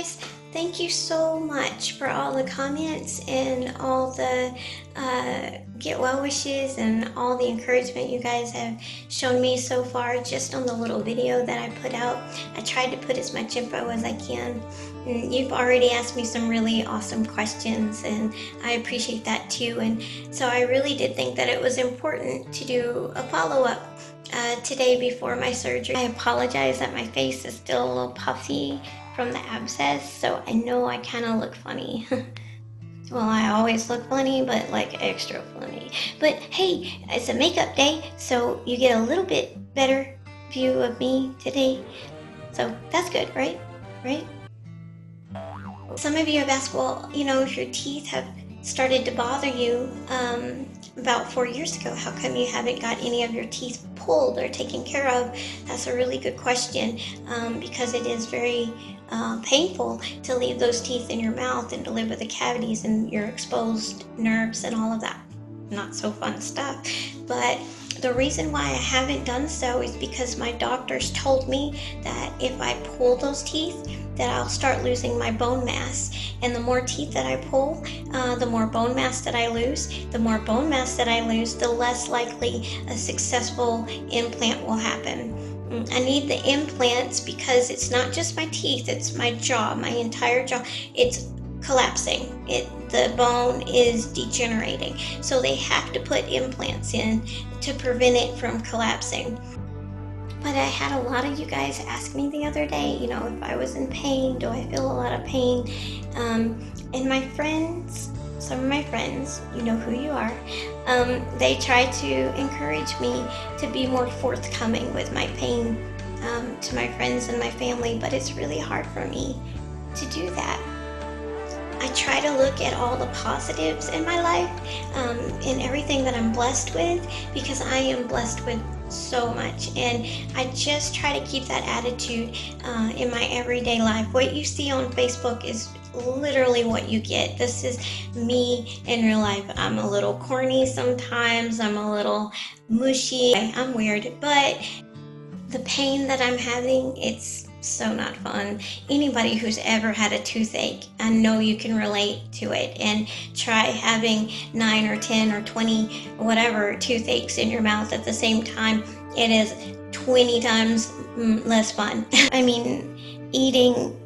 guys, thank you so much for all the comments and all the get well wishes and all the encouragement you guys have shown me so far just on the little video that I put out. I tried to put as much info as I can. And you've already asked me some really awesome questions, and I appreciate that too. And so I really did think that it was important to do a follow-up today before my surgery. I apologize that my face is still a little puffy from the abscess, so I know I kind of look funny. Well, I always look funny, but like extra funny. But hey, it's a makeup day, so you get a little bit better view of me today. So that's good, right? Right? Some of you have asked, well, if your teeth have started to bother you about 4 years ago, how come you haven't got any of your teeth pulled or taken care of? That's a really good question, because it is very painful to leave those teeth in your mouth and to live with the cavities and your exposed nerves and all of that not so fun stuff. But the reason why I haven't done so is because my doctors told me that if I pull those teeth, that I'll start losing my bone mass. And the more teeth that I pull, the more bone mass that I lose. The more bone mass that I lose, the less likely a successful implant will happen. I need the implants because it's not just my teeth, it's my jaw, my entire jaw. It's collapsing. The bone is degenerating. So they have to put implants in to prevent it from collapsing. But I had a lot of you guys ask me the other day, if I was in pain, do I feel a lot of pain? And my friends, some of my friends, you know who you are, they try to encourage me to be more forthcoming with my pain to my friends and my family, but it's really hard for me to do that. I try to look at all the positives in my life, and everything that I'm blessed with, because I am blessed with so much, and I just try to keep that attitude in my everyday life. What you see on Facebook is literally what you get. This is me in real life. I'm a little corny sometimes, I'm a little mushy, I'm weird, but the pain that I'm having, it's so not fun. Anybody who's ever had a toothache, I know you can relate to it, and try having 9 or 10 or 20 or whatever toothaches in your mouth at the same time. It is 20 times less fun. I mean, eating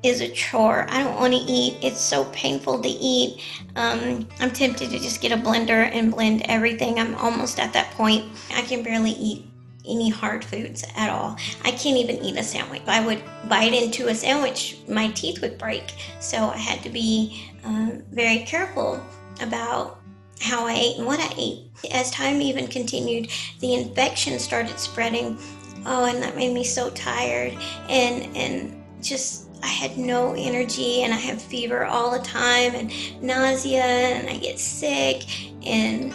is a chore. I don't want to eat. It's so painful to eat. I'm tempted to just get a blender and blend everything. I'm almost at that point. I can barely eat any hard foods at all. I can't even eat a sandwich. If I would bite into a sandwich, my teeth would break. So I had to be very careful about how I ate and what I ate. As time even continued, the infection started spreading. Oh, and that made me so tired, and just I had no energy, and I have fever all the time and nausea, and I get sick, and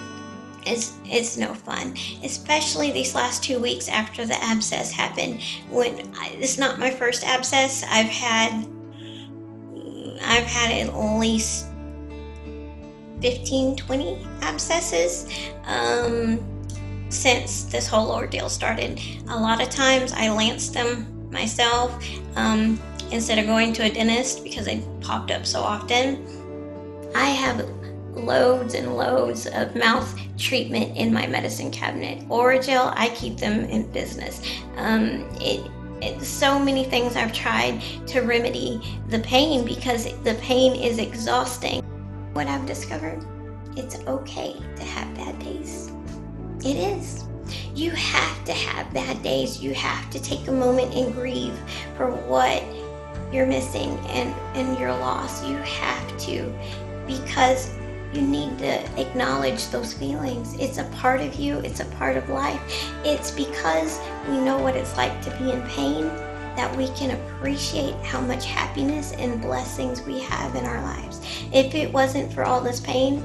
it's no fun, especially these last 2 weeks after the abscess happened. It's not my first abscess. I've had at least 15-20 abscesses since this whole ordeal started. A lot of times I lanced them myself instead of going to a dentist because they popped up so often. I have loads and loads of mouth treatment in my medicine cabinet. Orajel, I keep them in business. So many things I've tried to remedy the pain because the pain is exhausting. What I've discovered, it's okay to have bad days. It is. You have to have bad days. You have to take a moment and grieve for what you're missing and your loss. You have to, because you need to acknowledge those feelings. It's a part of you. It's a part of life. It's because we know what it's like to be in pain that we can appreciate how much happiness and blessings we have in our lives. If it wasn't for all this pain,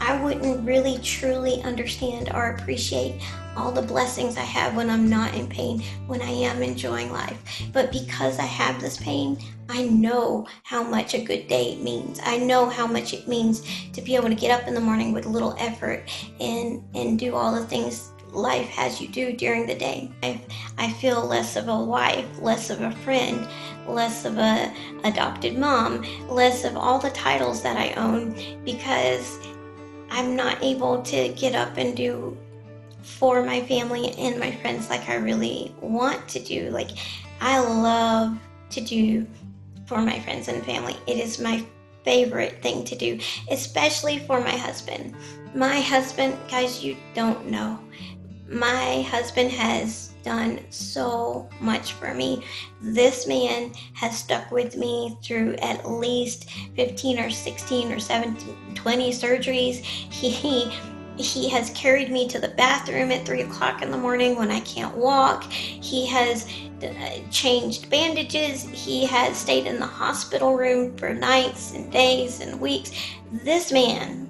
I wouldn't really truly understand or appreciate all the blessings I have when I'm not in pain, when I am enjoying life. But because I have this pain, I know how much a good day means. I know how much it means to be able to get up in the morning with a little effort and do all the things life has you do during the day. I feel less of a wife, less of a friend, less of a adopted mom, less of all the titles that I own, because I'm not able to get up and do for my family and my friends like I really want to do. Like, I love to do for my friends and family. It is my favorite thing to do, especially for my husband. My husband, guys, you don't know. My husband has done so much for me. This man has stuck with me through at least 15 or 16 or 17, 20 surgeries. He has carried me to the bathroom at 3 o'clock in the morning when I can't walk. He has changed bandages. He has stayed in the hospital room for nights and days and weeks. This man,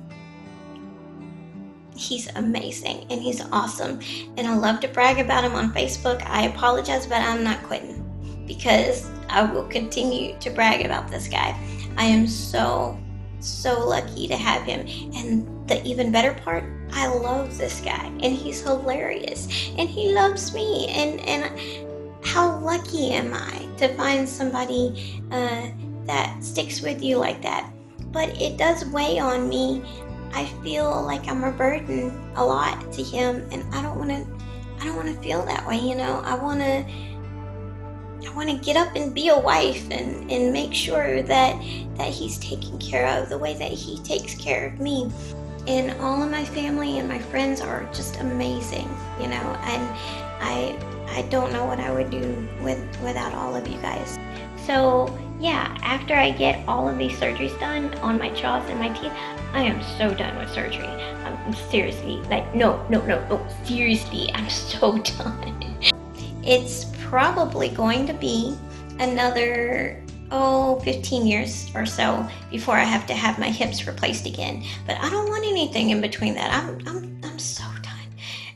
he's amazing and he's awesome, and I love to brag about him on Facebook. I apologize, but I'm not quitting, because I will continue to brag about this guy. I am so lucky to have him, and the even better part, I love this guy, and he's hilarious, and he loves me, and how lucky am I to find somebody that sticks with you like that. But it does weigh on me. I feel like I'm a burden a lot to him, and I don't want to feel that way, you know. I want to get up and be a wife and make sure that he's taken care of the way that he takes care of me. And all of my family and my friends are just amazing, you know, and I don't know what I would do without all of you guys. So yeah, after I get all of these surgeries done on my jaws and my teeth, I am so done with surgery. I'm seriously, like, no, seriously, I'm so done. It's probably going to be another 15 years or so before I have to have my hips replaced again. But I don't want anything in between that. I'm so done.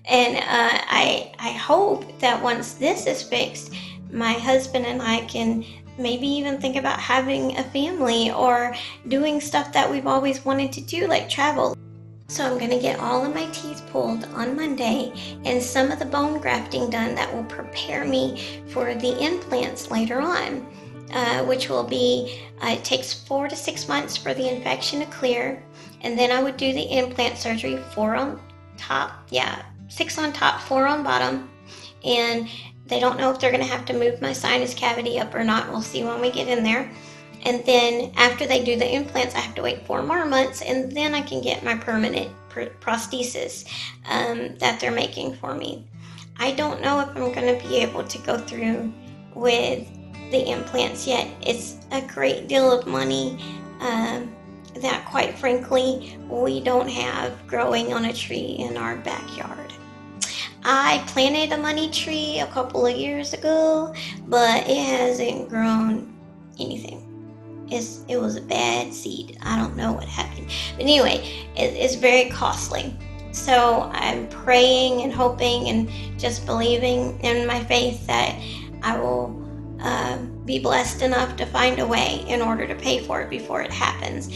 And I hope that once this is fixed, my husband and I can maybe even think about having a family or doing stuff that we've always wanted to do, like travel. So I'm going to get all of my teeth pulled on Monday and some of the bone grafting done that will prepare me for the implants later on, which will be, it takes 4 to 6 months for the infection to clear. And then I would do the implant surgery, 4 on top, 6 on top, 4 on bottom. And they don't know if they're going to have to move my sinus cavity up or not. We'll see when we get in there. And then after they do the implants, I have to wait 4 more months, and then I can get my permanent prosthesis that they're making for me. I don't know if I'm going to be able to go through with the implants yet. It's a great deal of money that, quite frankly, we don't have growing on a tree in our backyard. I planted a money tree a couple of years ago, but it hasn't grown anything. It was a bad seed. I don't know what happened. But anyway, it's very costly. So I'm praying and hoping and just believing in my faith that I will be blessed enough to find a way in order to pay for it before it happens.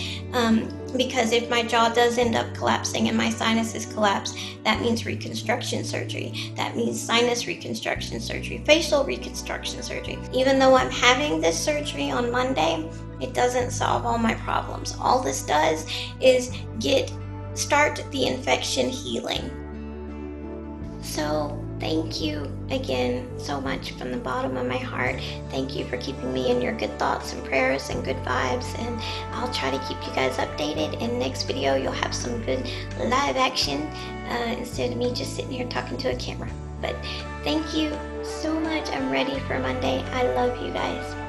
Because if my jaw does end up collapsing and my sinuses collapse, that means reconstruction surgery. That means sinus reconstruction surgery, facial reconstruction surgery. Even though I'm having this surgery on Monday, it doesn't solve all my problems. All this does is start the infection healing. So thank you again so much from the bottom of my heart. Thank you for keeping me in your good thoughts and prayers and good vibes, and I'll try to keep you guys updated. In next video, you'll have some good live action instead of me just sitting here talking to a camera. But thank you so much. I'm ready for Monday. I love you guys.